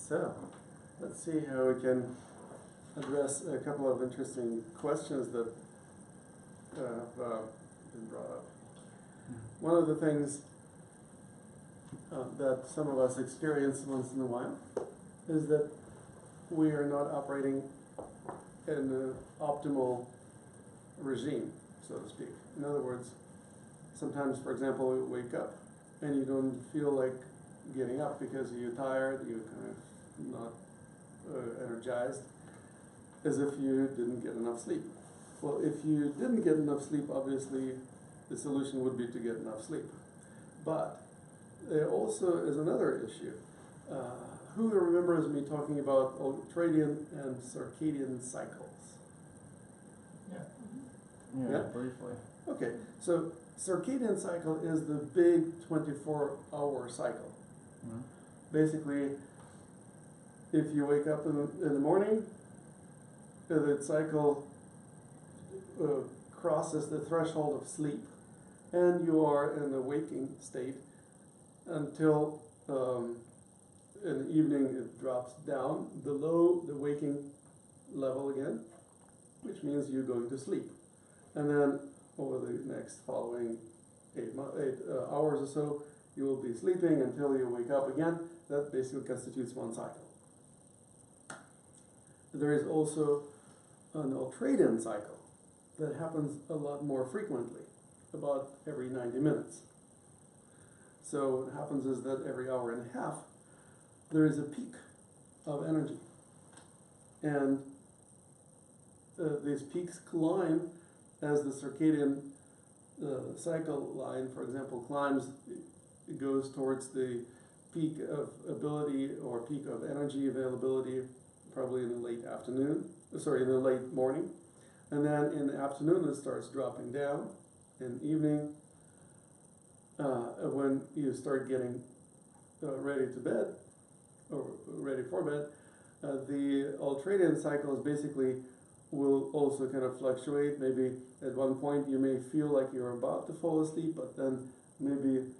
So, let's see how we can address a couple of interesting questions that have been brought up. One of the things that some of us experience once in a while is that we are not operating in an optimal regime, so to speak. In other words, sometimes, for example, you wake up and you don't feel like getting up because you're tired, you're kind of not energized, as if you didn't get enough sleep. Well, if you didn't get enough sleep, obviously the solution would be to get enough sleep. But there also is another issue. Who remembers me talking about ultradian and circadian cycles? Yeah, briefly. Okay, so circadian cycle is the big 24-hour cycle. Mm-hmm. Basically, if you wake up in the morning, the cycle crosses the threshold of sleep, and you are in a waking state until in the evening it drops down below the waking level again, which means you're going to sleep. And then over the next following 8 hours or so, you will be sleeping until you wake up again. That basically constitutes one cycle. There is also an ultradian cycle that happens a lot more frequently, about every 90 minutes. So what happens is that every hour and a half, there is a peak of energy. And these peaks climb as the circadian cycle line, for example, climbs, it goes towards the peak of ability or peak of energy availability, probably in the late morning. And then in the afternoon, it starts dropping down. In the evening, when you start getting ready to bed, or ready for bed, the ultradian cycles basically will also kind of fluctuate. Maybe at one point you may feel like you're about to fall asleep, but then maybe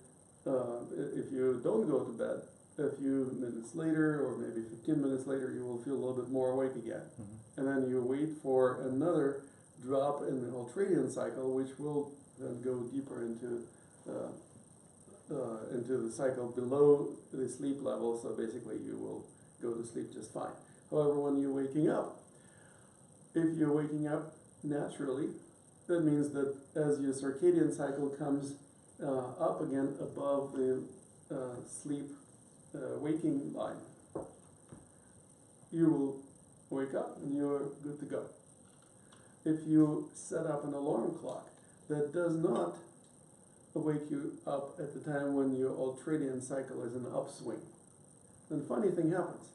if you don't go to bed, a few minutes later or maybe 15 minutes later, you will feel a little bit more awake again. Mm-hmm. And then you wait for another drop in the ultradian cycle, which will then go deeper into the cycle below the sleep level, so basically you will go to sleep just fine. However, when you're waking up, if you're waking up naturally, that means that as your circadian cycle comes up again above the sleep waking line, you will wake up and you're good to go. If you set up an alarm clock that does not wake you up at the time when your ultradian cycle is in an upswing, then a funny thing happens.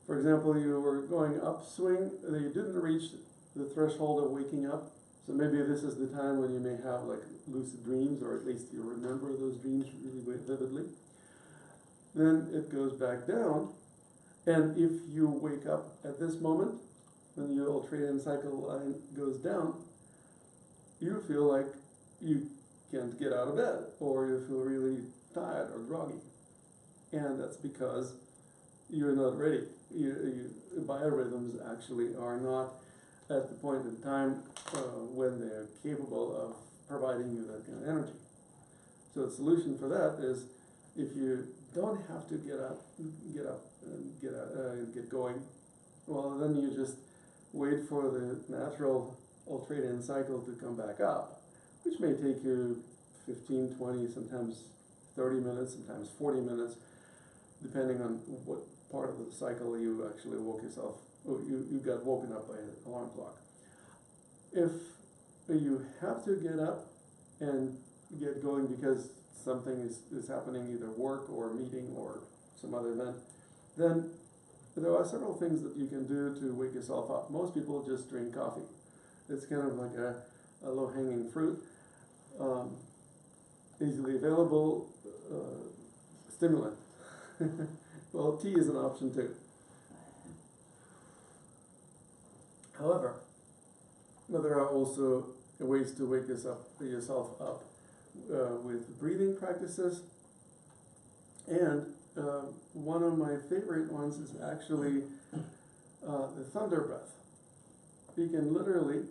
For example, you were going upswing, you didn't reach the threshold of waking up, so maybe this is the time when you may have like lucid dreams, or at least you remember those dreams really vividly. Then it goes back down, and if you wake up at this moment, when your ultradian cycle line goes down, you feel like you can't get out of bed, or you feel really tired or groggy. And that's because you're not ready. Your biorhythms actually are not at the point in time when they're capable of providing you that kind of energy. So the solution for that is, if you don't have to get up and get going, well, then you just wait for the natural ultradian cycle to come back up, which may take you 15, 20, sometimes 30 minutes, sometimes 40 minutes, depending on what part of the cycle you actually woke yourself, or you got woken up by an alarm clock. If you have to get up and get going because something is happening, either work or a meeting or some other event, then there are several things that you can do to wake yourself up. Most people just drink coffee. It's kind of like a low-hanging fruit, easily available stimulant. Well, tea is an option too. However, there are also ways to wake yourself up with breathing practices and one of my favorite ones is actually the thunder breath. You can literally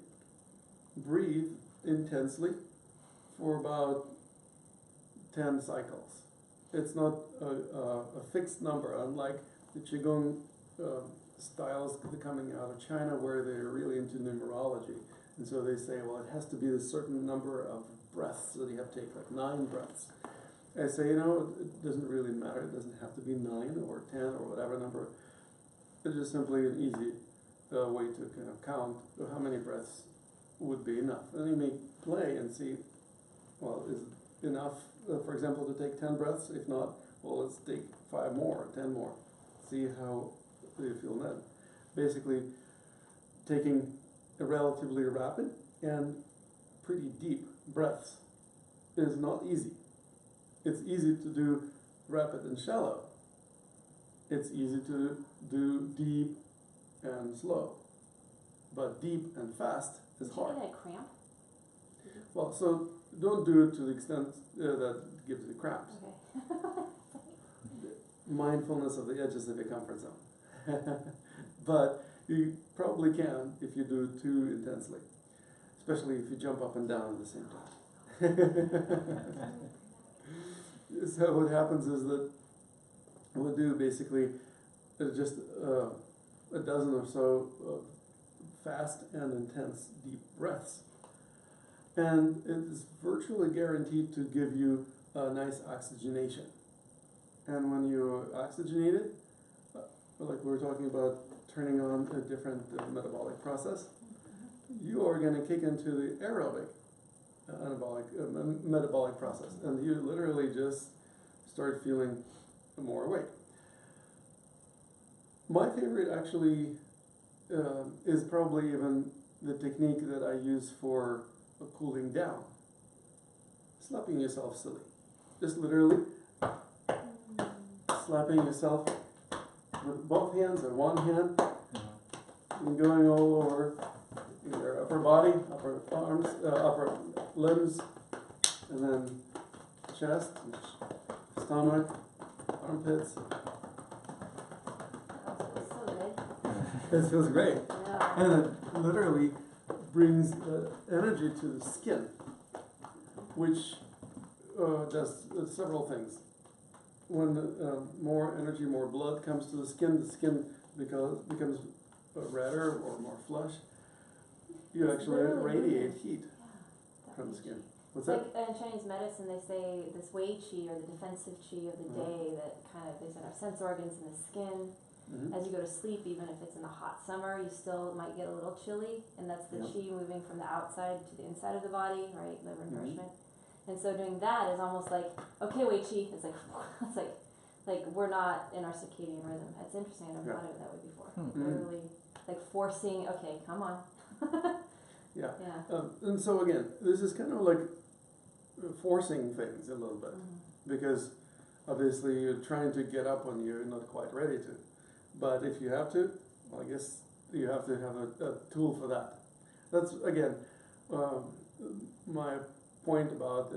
breathe intensely for about 10 cycles. It's not a fixed number, unlike the Qigong styles coming out of China where they're really into numerology. And so they say, well, it has to be a certain number of breaths that you have to take, like 9 breaths. I say, it doesn't really matter. It doesn't have to be 9 or 10 or whatever number. It's just simply an easy way to kind of count how many breaths would be enough. And you may play and see, well, is it enough, for example, to take 10 breaths? If not, well, let's take 5 more, 10 more. See how you feel then. Basically, taking a relatively rapid and pretty deep breaths is not easy. It's easy to do rapid and shallow. It's easy to do deep and slow. But deep and fast is hard. Did you get a cramp? Well, so don't do it to the extent that gives you cramps. Okay. Mindfulness of the edges of your comfort zone. But you probably can if you do it too intensely, especially if you jump up and down at the same time. So what happens is that we'll do basically just a dozen or so of fast and intense deep breaths. And it is virtually guaranteed to give you a nice oxygenation. And when you oxygenate it, like we were talking about turning on a different metabolic process, you are going to kick into the aerobic metabolic process, and you literally just start feeling more awake. My favorite actually is probably even the technique that I use for cooling down. Slapping yourself silly. Just literally slapping yourself with both hands or one hand and going all over your upper body, upper arms, upper limbs, and then chest, stomach, armpits. That feels so good. It feels great. Yeah. And it literally brings energy to the skin, which does several things. When more energy, more blood comes to the skin becomes redder or more flush. You actually radiate heat from the skin. What's that? Like in Chinese medicine, they say this Wei Qi or the defensive Qi of the day that kind of is in our sense organs in the skin. As you go to sleep, even if it's in the hot summer, you still might get a little chilly, and that's the Qi moving from the outside to the inside of the body, right? Liver nourishment. And so doing that is almost like, okay, Wei Qi. It's like we're not in our circadian rhythm. It's interesting. I never thought of it that way before. Literally, like forcing. Okay, come on. Yeah. Yeah. And so again, this is kind of like forcing things a little bit, because obviously you're trying to get up when you're not quite ready to. But if you have to, well, I guess you have to have a tool for that. That's, again, my point about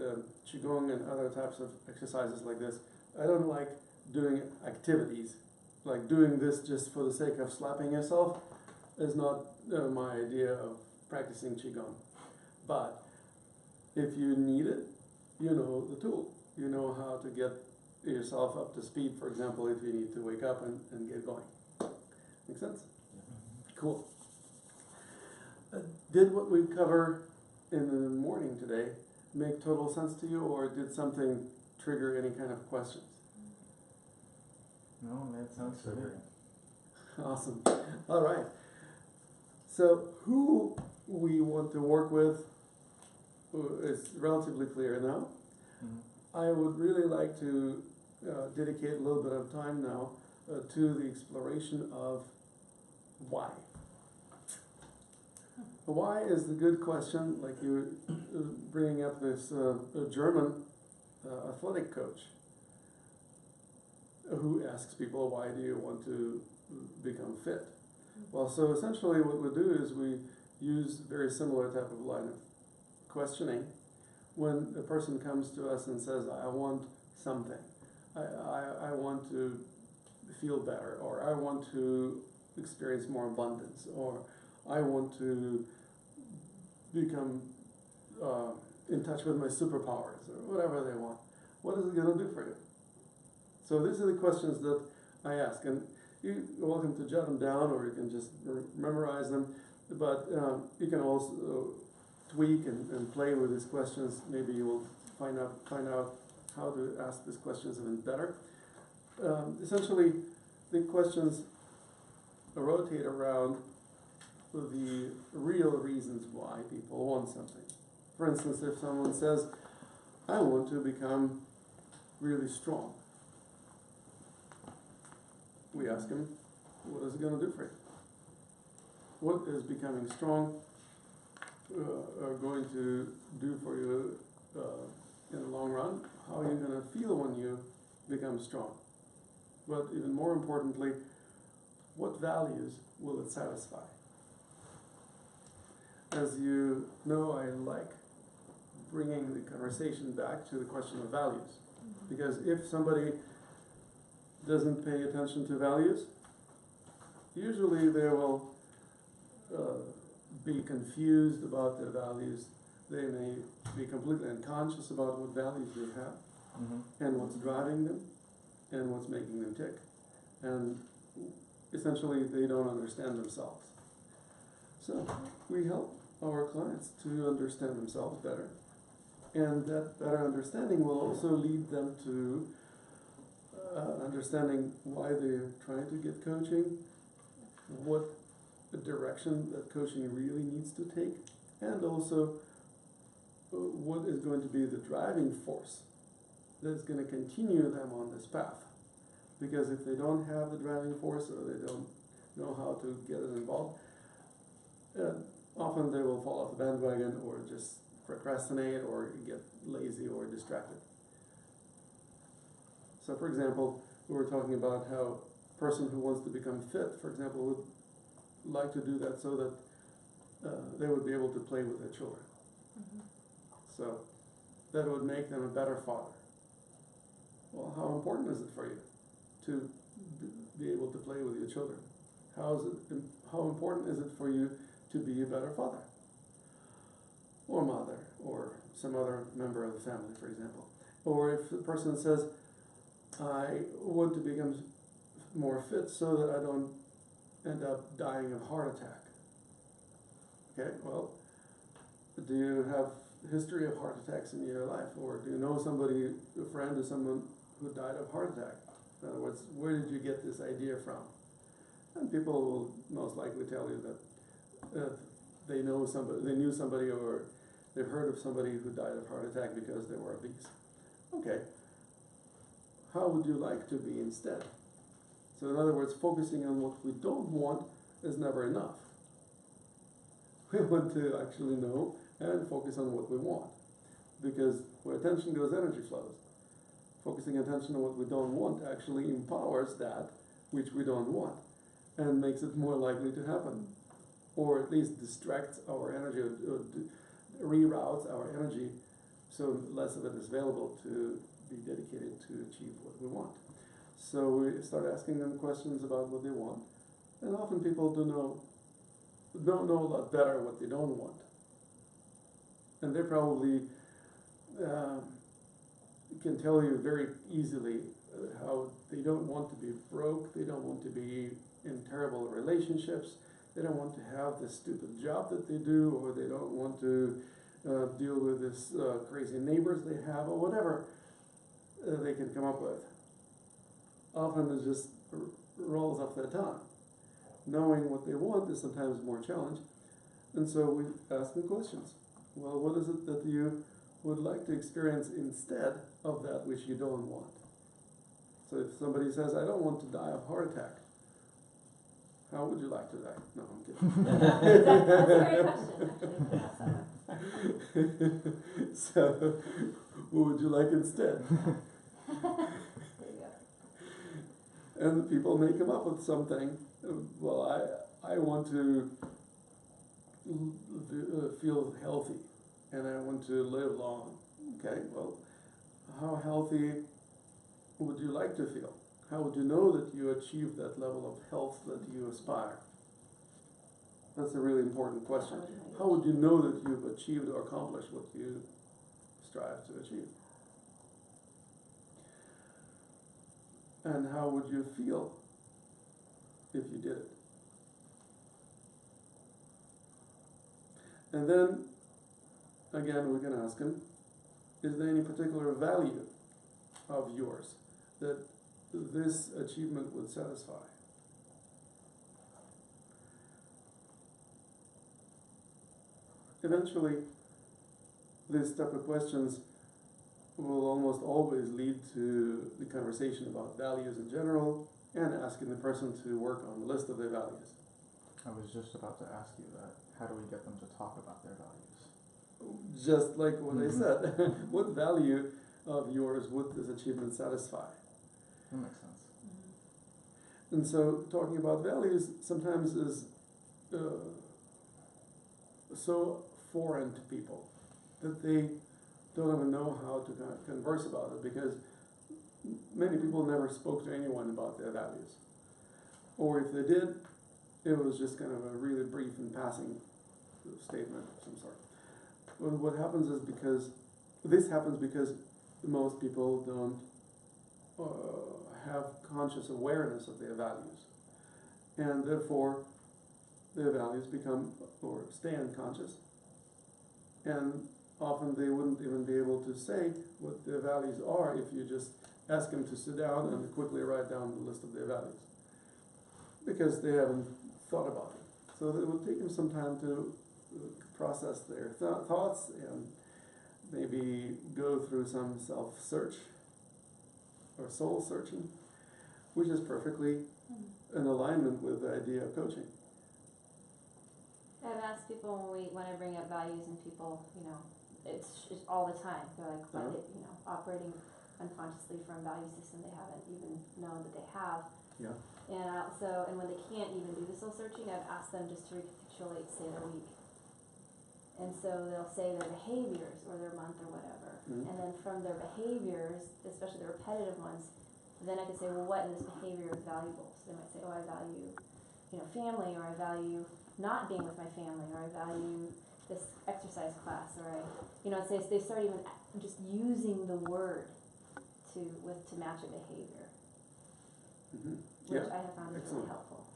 Qigong and other types of exercises like this. I don't like doing activities. Like doing this just for the sake of slapping yourself is not my idea of practicing Qigong. But if you need it, you know the tool. You know how to get yourself up to speed, for example, if you need to wake up and get going. Make sense? Cool. Did what we cover in the morning today make total sense to you, or did something trigger any kind of questions? No, that sounds good. Awesome. All right. So who we want to work with is relatively clear now. I would really like to dedicate a little bit of time now to the exploration of why. Why is the good question, like you were bringing up this German athletic coach who asks people, why do you want to become fit? Well, so essentially what we do is we use very similar type of line of questioning. When a person comes to us and says, I want something, I want want to feel better, or I want to experience more abundance, or I want to become in touch with my superpowers, or whatever they want. What is it going to do for you? So these are the questions that I ask, and you're welcome to jot them down, or you can just memorize them, but you can also tweak and play with these questions. Maybe you will find out how to ask these questions even better. Essentially, the questions rotate around the real reasons why people want something. For instance, if someone says, I want to become really strong, we ask him, what is it going to do for you? What is becoming strong going to do for you in the long run? How are you going to feel when you become strong? But even more importantly, what values will it satisfy? As you know, I like bringing the conversation back to the question of values. Because if somebody doesn't pay attention to values, usually they will be confused about their values. They may be completely unconscious about what values they have, and what's driving them, and what's making them tick. And essentially, they don't understand themselves. So we help our clients to understand themselves better. And that better understanding will also lead them to understanding why they're trying to get coaching, what the direction that coaching really needs to take, and also what is going to be the driving force that's going to continue them on this path. Because if they don't have the driving force, or they don't know how to get it involved, often they will fall off the bandwagon, or just procrastinate, or get lazy or distracted. So for example, we were talking about how a person who wants to become fit, for example, would like to do that so that they would be able to play with their children. So that would make them a better father. Well, how important is it for you to be able to play with your children? How important is it for you to be a better father, or mother, or some other member of the family, for example? Or if the person says, I want to become more fit so that I don't end up dying of heart attack. Okay, well, do you have a history of heart attacks in your life? Or do you know somebody, a friend or someone who died of heart attack? In other words, where did you get this idea from? And people will most likely tell you that they knew somebody, or they've heard of somebody who died of heart attack because they were obese. Okay, how would you like to be instead? So in other words, focusing on what we don't want is never enough. We want to actually know and focus on what we want. Because where attention goes, energy flows. Focusing attention on what we don't want actually empowers that which we don't want, and makes it more likely to happen. Or at least distracts our energy, or reroutes our energy, so less of it is available to be dedicated to achieve what we want. So we start asking them questions about what they want, and often people don't know a lot better what they don't want. And they probably can tell you very easily how they don't want to be broke, they don't want to be in terrible relationships, they don't want to have this stupid job that they do, or they don't want to deal with this crazy neighbors they have, or whatever they can come up with. Often it just rolls off their tongue. Knowing what they want is sometimes more challenge, and so we ask them questions. Well, what is it that you would like to experience instead of that which you don't want? So if somebody says, I don't want to die of heart attack, how would you like to die? No, I'm kidding. That's a great question, actually. So, what would you like instead? There you go. And the people may come up with something. Well, I want to feel healthy, and I want to live long. Okay, well, how healthy would you like to feel? How would you know that you achieved that level of health that you aspire? That's a really important question. How would you know that you've achieved or accomplished what you strive to achieve? And how would you feel if you did it? And then, again, we can ask him, is there any particular value of yours that this achievement would satisfy? Eventually, this type of questions will almost always lead to the conversation about values in general and asking the person to work on the list of their values. I was just about to ask you that. How do we get them to talk about their values? Just like what I said, what value of yours would this achievement satisfy? That makes sense. And so talking about values sometimes is so foreign to people that they don't even know how to converse about it, because many people never spoke to anyone about their values. Or if they did, it was just kind of a really brief and passing statement of some sort. But what happens is this happens because most people don't have conscious awareness of their values. And therefore, their values become or stay unconscious. And often they wouldn't even be able to say what their values are if you just ask them to sit down and quickly write down the list of their values, because they haven't thought about it. So it would take them some time to process their thoughts and maybe go through some self-search or soul searching, which is perfectly in alignment with the idea of coaching. I've asked people when I bring up values, and people, it's all the time. They're like, operating unconsciously from a value system they haven't even known that they have. Yeah. And when they can't even do the soul searching, I've asked them just to recapitulate, say, their week. And so they'll say their behaviors or their month or whatever. Mm-hmm. And then from their behaviors, especially the repetitive ones, then I can say, well, what in this behavior is valuable? So they might say, oh, I value, family, or I value not being with my family, or I value this exercise class, or they start even just using the word to match a behavior, which I have found is really helpful.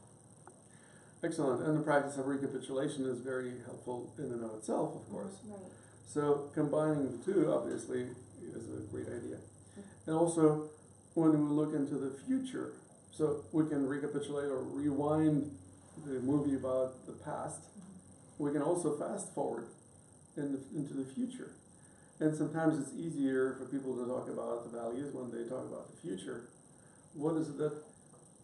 Excellent, and the practice of recapitulation is very helpful in and of itself, of course. Right. So combining the two, obviously, is a great idea. And also, when we look into the future, so we can recapitulate or rewind the movie about the past, we can also fast forward into the future. And sometimes it's easier for people to talk about the values when they talk about the future. What is it that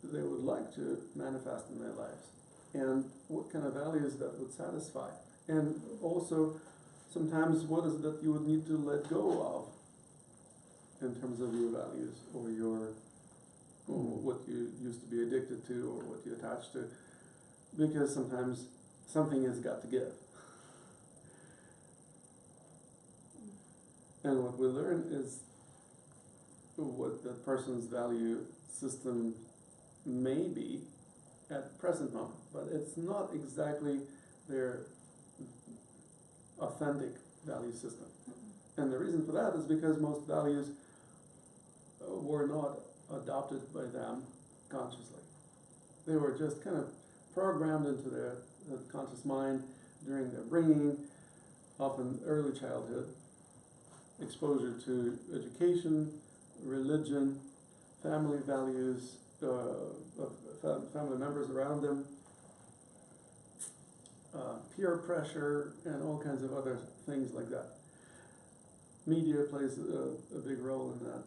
they would like to manifest in their lives? And what kind of values that would satisfy? And also, sometimes what is it that you would need to let go of in terms of your values or your what you used to be addicted to or what you attach to? Because sometimes something has got to give. And what we learn is what the person's value system may be at the present moment, but it's not exactly their authentic value system. And the reason for that is because most values were not adopted by them consciously. They were just kind of programmed into their conscious mind during their bringing, often early childhood, exposure to education, religion, family values, family members around them, peer pressure, and all kinds of other things like that. Media plays a big role in that,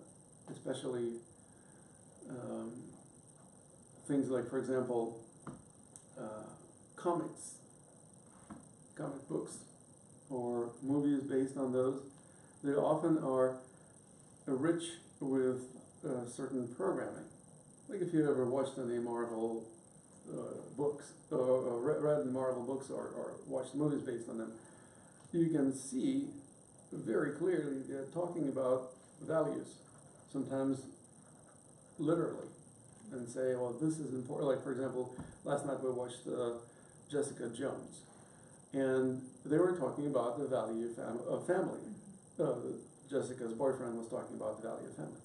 especially things like, for example, comic books, or movies based on those. They often are rich with certain programming. Like if you ever watched any Marvel books, or read Marvel books, or watched movies based on them, you can see very clearly they're talking about values, sometimes literally, and say, well, this is important. Like, for example, last night we watched Jessica Jones, and they were talking about the value of family. Jessica's boyfriend was talking about the value of family.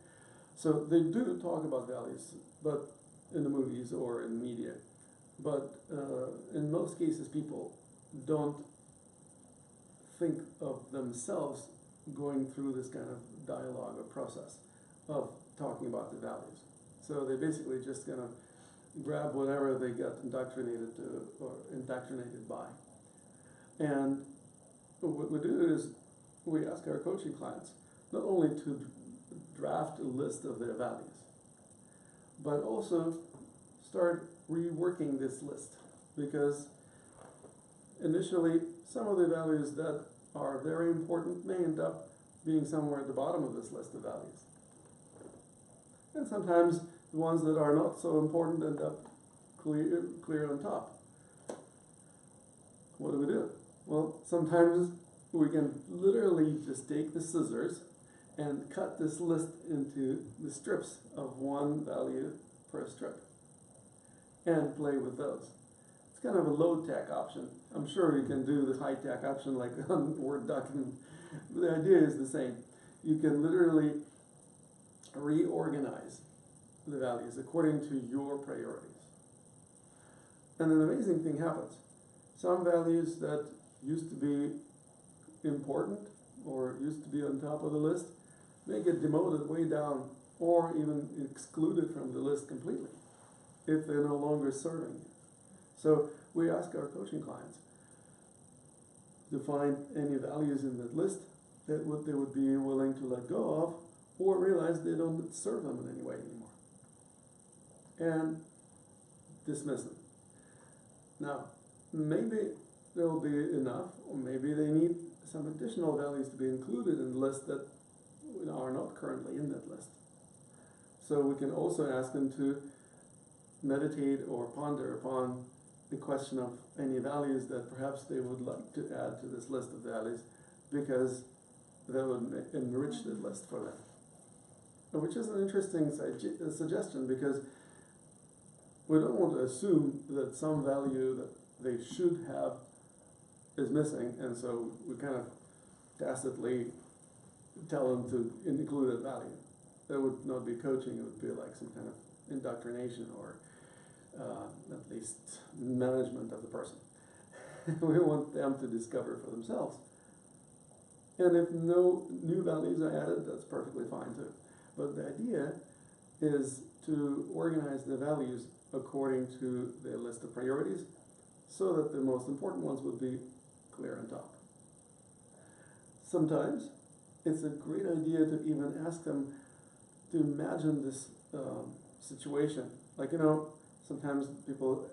So they do talk about values, but in the movies or in media. But in most cases, people don't think of themselves going through this kind of dialogue or process of talking about the values. So they basically just kind of grab whatever they got indoctrinated to or indoctrinated by. And what we do is we ask our coaching clients not only to draft a list of their values, but also start reworking this list, because initially some of the values that are very important may end up being somewhere at the bottom of this list of values. And sometimes the ones that are not so important end up clear on top. What do? Well, sometimes we can literally just take the scissors and cut this list into the strips of one value per strip and play with those. It's kind of a low-tech option. I'm sure you can do the high-tech option like on Word document. The idea is the same. You can literally reorganize the values according to your priorities. And an amazing thing happens. Some values that used to be important or used to be on top of the list may get demoted way down or even excluded from the list completely if they're no longer serving you. So we ask our coaching clients to find any values in that list that they would be willing to let go of or realize they don't serve them in any way anymore, and dismiss them. Now, maybe there will be enough, or maybe they need some additional values to be included in the list that are not currently in that list. So we can also ask them to meditate or ponder upon the question of any values that perhaps they would like to add to this list of values, because that would enrich the list for them. Which is an interesting suggestion, because we don't want to assume that some value that they should have is missing, and so we kind of tacitly tell them to include a value. That would not be coaching, it would be like some kind of indoctrination or at least management of the person. We want them to discover for themselves. And if no new values are added, that's perfectly fine too. But the idea is to organize the values according to their list of priorities so that the most important ones would be clear on top. Sometimes it's a great idea to even ask them to imagine this situation. Like, sometimes people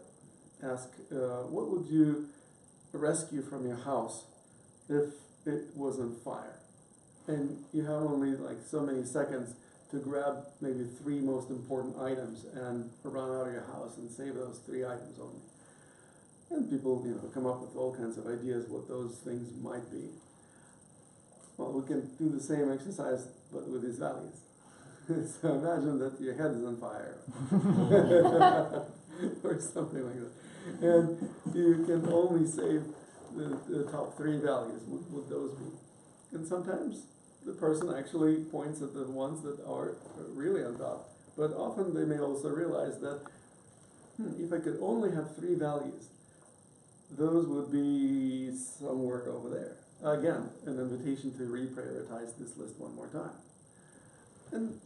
ask, what would you rescue from your house if it was on fire? And you have only like so many seconds to grab maybe 3 most important items and run out of your house and save those 3 items only. And people, come up with all kinds of ideas what those things might be. Well, we can do the same exercise, but with these values. So imagine that your head is on fire, or something like that. And you can only save the top 3 values. What would those be? And sometimes the person actually points at the ones that are really on top. But often they may also realize that, if I could only have 3 values, those would be somewhere over there. Again, an invitation to reprioritize this list one more time. And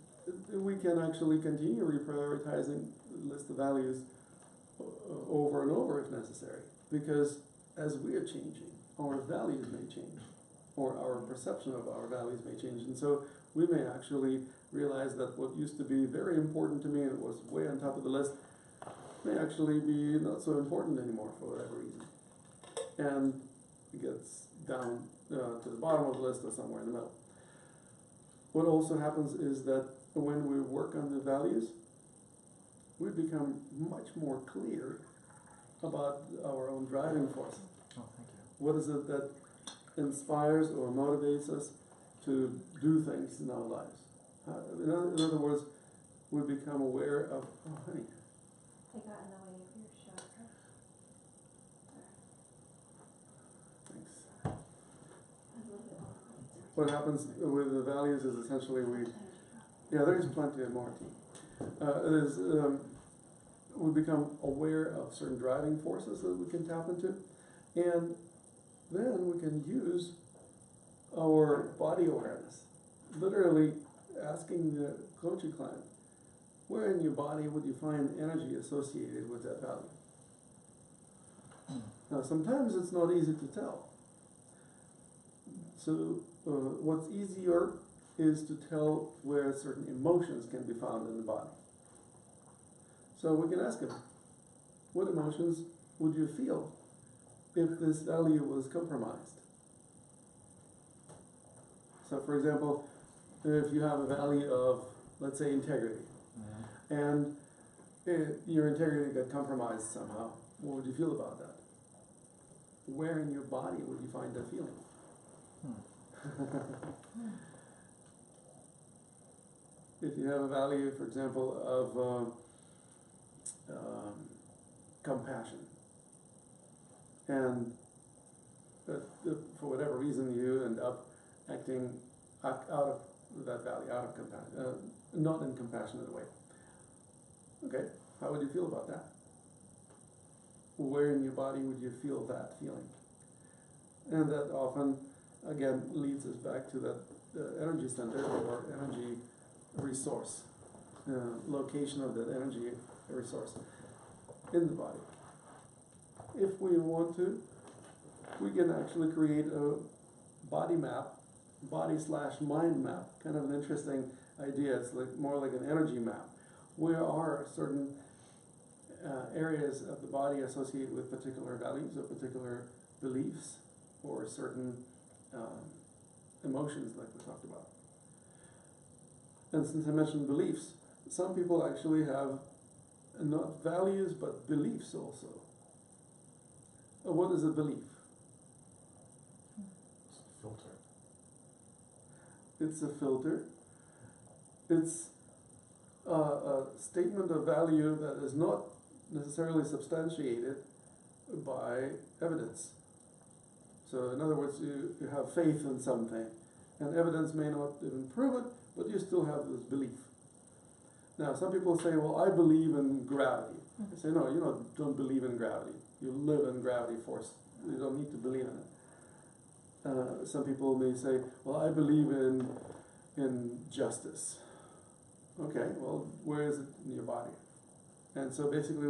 we can actually continue reprioritizing the list of values over and over if necessary, because as we are changing, our values may change, or our perception of our values may change, and so we may actually realize that what used to be very important to me and was way on top of the list may actually be not so important anymore for whatever reason, and it gets down to the bottom of the list or somewhere in the middle. What also happens is that when we work on the values, we become much more clear about our own driving force. Oh, thank you. What is it that inspires or motivates us to do things in our lives? In other words, we become aware of, oh honey, what happens with the values is essentially there's plenty of more tea. We become aware of certain driving forces that we can tap into, and then we can use our body awareness, literally asking the coaching client, where in your body would you find energy associated with that value? Now, sometimes it's not easy to tell. So what's easier is to tell where certain emotions can be found in the body. So we can ask him, what emotions would you feel if this value was compromised? So for example, if you have a value of, let's say, integrity, and your integrity got compromised somehow, what would you feel about that? Where in your body would you find that feeling? If you have a value, for example, of compassion, and for whatever reason you end up acting out of that value, out of compassion, not in a compassionate way. Okay, how would you feel about that? Where in your body would you feel that feeling? And that often, again, leads us back to that energy center or energy resource, location of that energy resource in the body. If we want to, we can actually create a body map, body/mind map, kind of an interesting idea. It's like more like an energy map. Where are certain areas of the body associated with particular values or particular beliefs or certain emotions like we talked about. And since I mentioned beliefs, some people actually have not values but beliefs also. What is a belief? It's a filter. It's a filter. It's a statement of value that is not necessarily substantiated by evidence. So in other words, you have faith in something, and evidence may not even prove it, but you still have this belief. Now, some people say, well, I believe in gravity. I say, no, you don't believe in gravity. You live in gravity force. You don't need to believe in it. Some people may say, well, I believe in justice. Okay, well, where is it in your body? And so basically,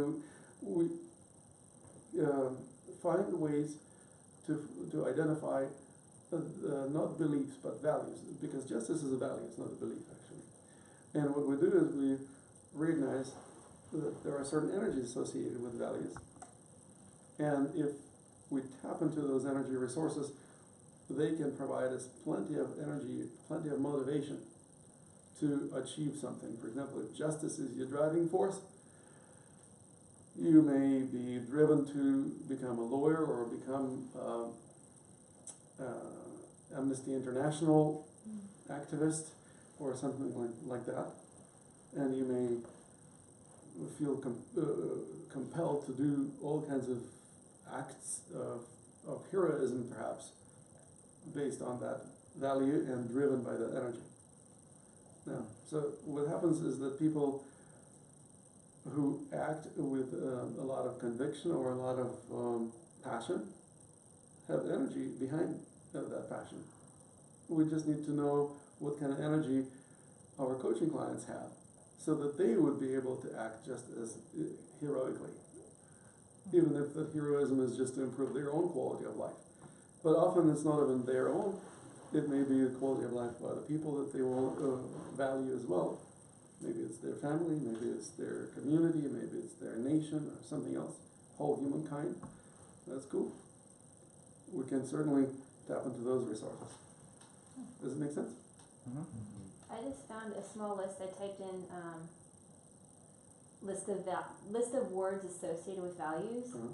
we find ways to identify not beliefs but values, because justice is a value, it's not a belief actually. And what we do is we recognize that there are certain energies associated with values, and if we tap into those energy resources, they can provide us plenty of energy, plenty of motivation to achieve something. For example, if justice is your driving force, you may be driven to become a lawyer or become Amnesty International activist or something like that, and you may feel compelled to do all kinds of acts of heroism, perhaps, based on that value and driven by that energy. Now, so what happens is that people who act with a lot of conviction or a lot of passion have energy behind that passion. We just need to know what kind of energy our coaching clients have so that they would be able to act just as heroically, even if the heroism is just to improve their own quality of life. But often it's not even their own. It may be the quality of life of other people that they will value as well. Maybe it's their family, maybe it's their community, maybe it's their nation or something else, whole humankind. That's cool. We can certainly tap into those resources. Does it make sense? Mm-hmm. I just found a small list. I typed in list of words associated with values. Uh-huh.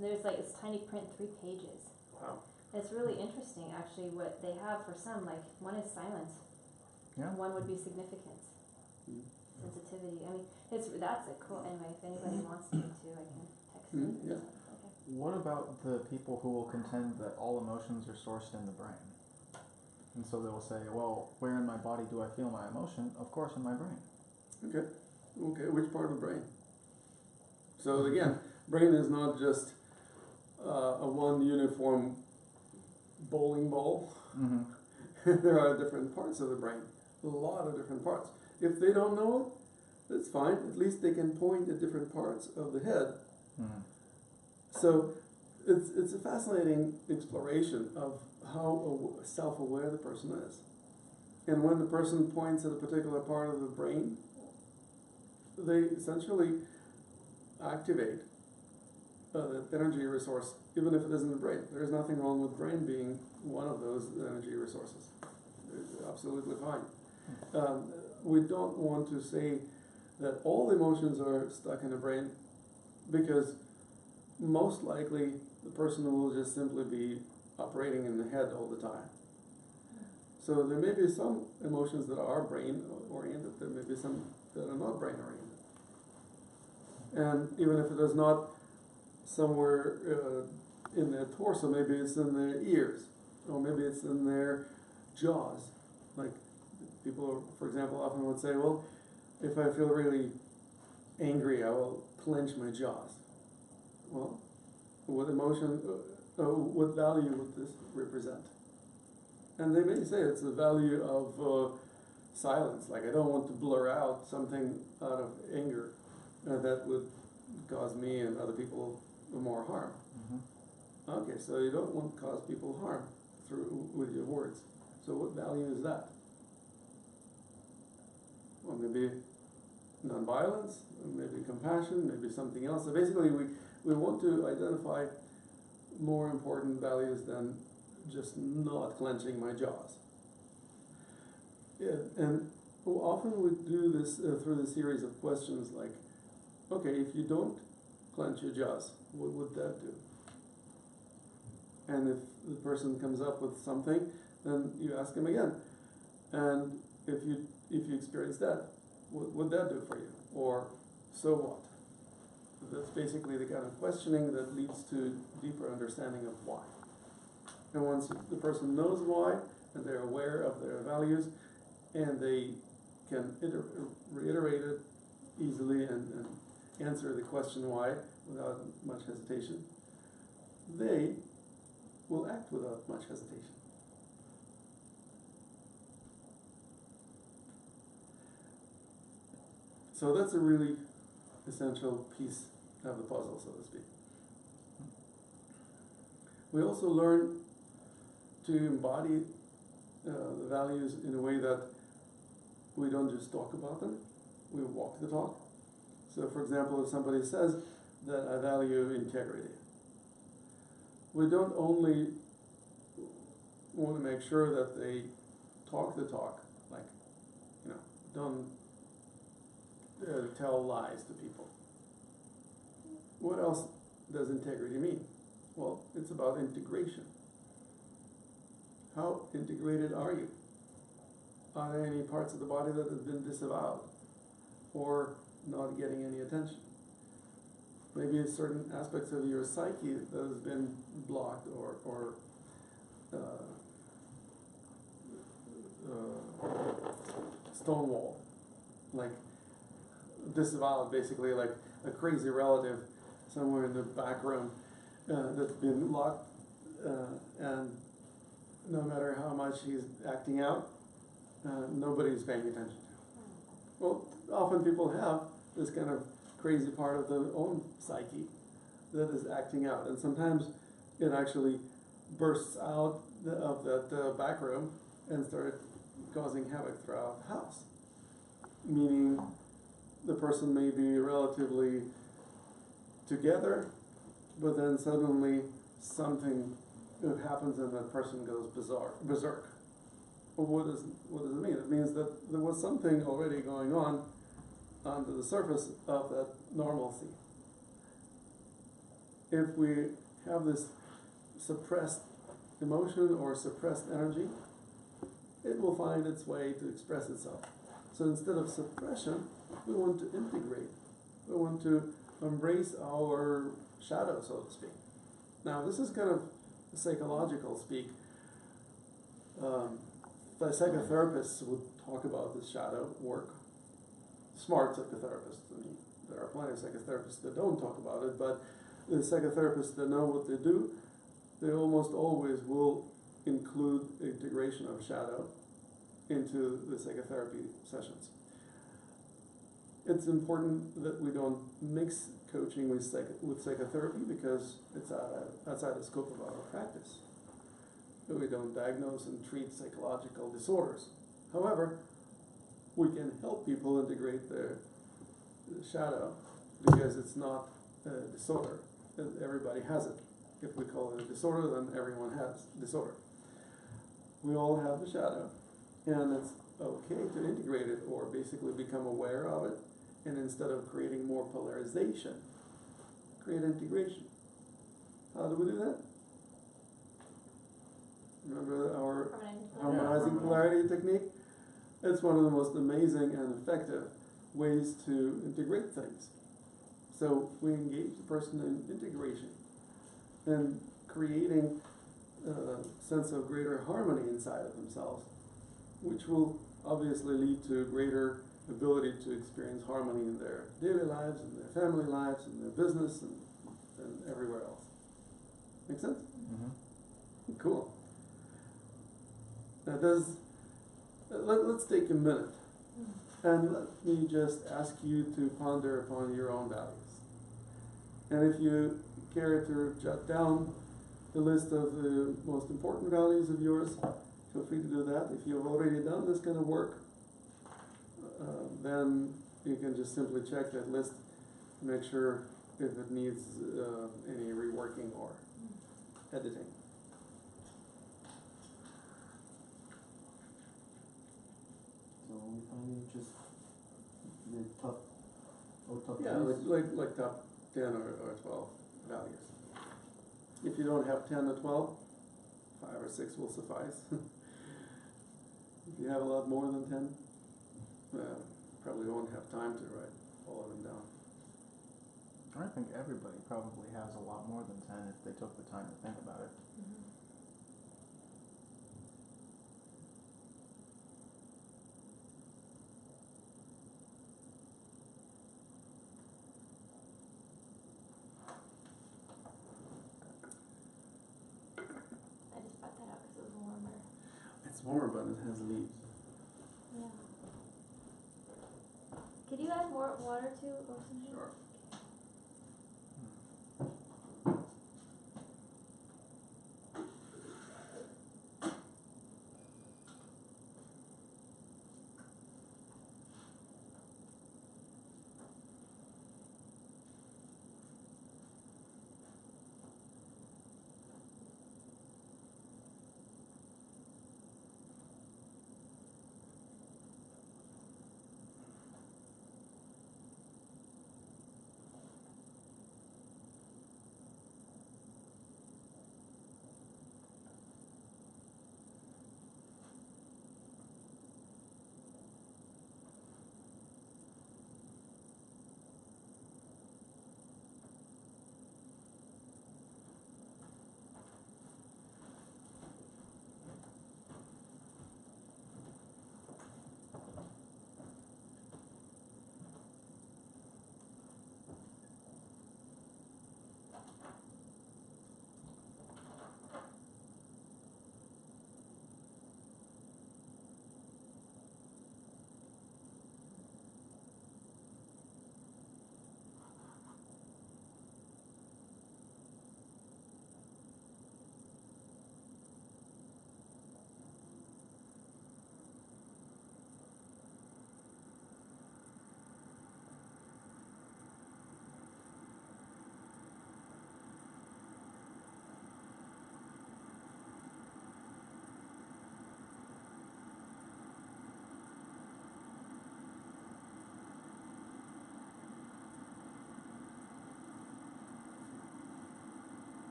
There's like this tiny print, 3 pages. Wow. It's really interesting, actually, what they have for some. Like, one is silence. Yeah. One would be significance, sensitivity. I mean, that's a cool. Anyway, if anybody wants me to, I can text them. Yeah. Okay. What about the people who will contend that all emotions are sourced in the brain? And so they'll say, well, where in my body do I feel my emotion? Of course, in my brain. Okay. Okay, which part of the brain? So again, brain is not just a one uniform bowling ball. Mm-hmm. There are different parts of the brain, a lot of different parts. If they don't know it, that's fine. At least they can point at different parts of the head. Mm-hmm. So it's a fascinating exploration of how self-aware the person is. And when the person points at a particular part of the brain, they essentially activate the energy resource, even if it isn't the brain. There's nothing wrong with brain being one of those energy resources. It's absolutely fine. We don't want to say that all emotions are stuck in the brain, because most likely the person will just simply be operating in the head all the time. So there may be some emotions that are brain oriented, there may be some that are not brain oriented. And even if it is not somewhere in their torso, maybe it's in their ears, or maybe it's in their jaws. Like people, for example, often would say, well, if I feel really angry, I will clench my jaws. Well, what emotion, what value would this represent? And they may say it's the value of silence, like I don't want to blur out something out of anger that would cause me and other people more harm. Mm-hmm. Okay, so you don't want to cause people harm with your words. So what value is that? Well, maybe nonviolence, maybe compassion, maybe something else. So basically we want to identify more important values than just not clenching my jaws. Yeah, and often we do this through the series of questions like, okay, if you don't clench your jaws, what would that do? And if the person comes up with something, then you ask him again. And if you experience that, what would that do for you? Or so what? That's basically the kind of questioning that leads to deeper understanding of why. And once the person knows why, and they're aware of their values, and they can reiterate it easily and answer the question why without much hesitation, they will act without much hesitation. So that's a really essential piece of the puzzle, so to speak. We also learn to embody the values in a way that we don't just talk about them, we walk the talk. So for example, if somebody says that I value integrity, we don't only want to make sure that they talk the talk, like, don't tell lies to people. What else does integrity mean? Well, it's about integration. How integrated are you? Are there any parts of the body that have been disavowed or not getting any attention? Maybe certain aspects of your psyche that has been blocked or stonewalled, like disavowed, basically, like a crazy relative somewhere in the back room that's been locked, and no matter how much he's acting out, nobody's paying attention to. Well, often people have this kind of crazy part of their own psyche that is acting out, and sometimes it actually bursts out of that back room and starts causing havoc throughout the house. Meaning the person may be relatively together, but then suddenly something happens and that person goes berserk. Well, what does it mean? It means that there was something already going on under the surface of that normalcy. If we have this suppressed emotion or suppressed energy, it will find its way to express itself. So instead of suppression, we want to integrate. We want to embrace our shadow, so to speak. Now, this is kind of psychological speak. The psychotherapists would talk about this shadow work. Smart psychotherapists. I mean, there are plenty of psychotherapists that don't talk about it, but the psychotherapists that know what they do, they almost always will include integration of shadow into the psychotherapy sessions. It's important that we don't mix coaching with psychotherapy because it's outside the scope of our practice. We don't diagnose and treat psychological disorders. However, we can help people integrate their shadow because it's not a disorder. Everybody has it. If we call it a disorder, then everyone has disorder. We all have the shadow, and it's okay to integrate it or basically become aware of it, and instead of creating more polarization, create integration. How do we do that? Remember our harmonizing polarity technique? It's one of the most amazing and effective ways to integrate things. So we engage the person in integration and creating a sense of greater harmony inside of themselves, which will obviously lead to greater ability to experience harmony in their daily lives, in their family lives, in their business, and everywhere else. Make sense? Mm-hmm. Cool. Now let's take a minute and let me just ask you to ponder upon your own values. And if you care to jot down the list of the most important values of yours, feel free to do that. If you've already done this kind of work, then you can just simply check that list to make sure if it needs any reworking or editing. So we finally just the top Yeah, like top 10 or 12 values. If you don't have 10 or 12, 5 or 6 will suffice. If you have a lot more than 10, probably won't have time to write all of them down. I think everybody probably has a lot more than 10 if they took the time to think about it. I just brought that out because it was warmer. It's warmer, but it has leaves. Yeah. Could you add more water to or something? Sure.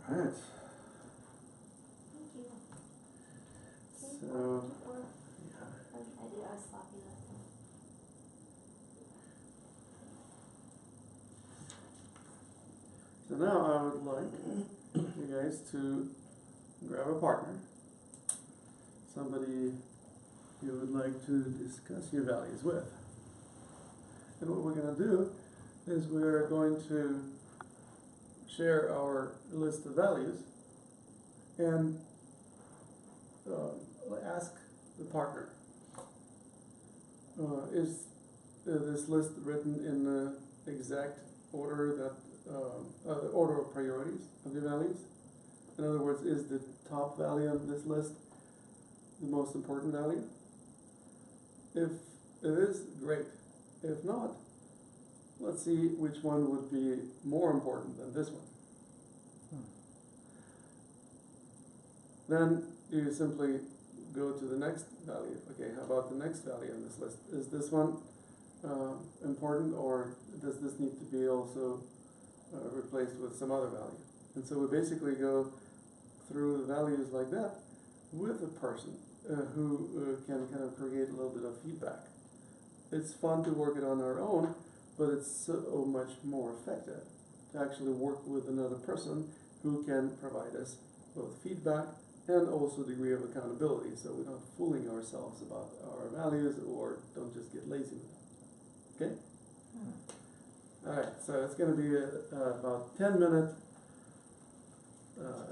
Alright, Thank you. so, yeah. I was sloppy last time. So now I would like you guys to grab a partner, somebody you would like to discuss your values with. And what we're gonna do is we're going to share our list of values and ask the partner, is this list written in the exact order that order of priorities of your values? In other words, is the top value on this list the most important value? If it is, great. If not, let's see which one would be more important than this one. Then you simply go to the next value. Okay, how about the next value on this list? Is this one important, or does this need to be also replaced with some other value? And so we basically go through the values like that with a person who can kind of create a little bit of feedback. It's fun to work it on our own, but it's so much more effective to actually work with another person who can provide us both feedback and also a degree of accountability, so we're not fooling ourselves about our values or don't just get lazy with them. Okay? Alright, so it's going to be about 10-minute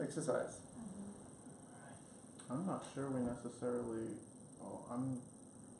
exercise. I'm not sure we necessarily, I'm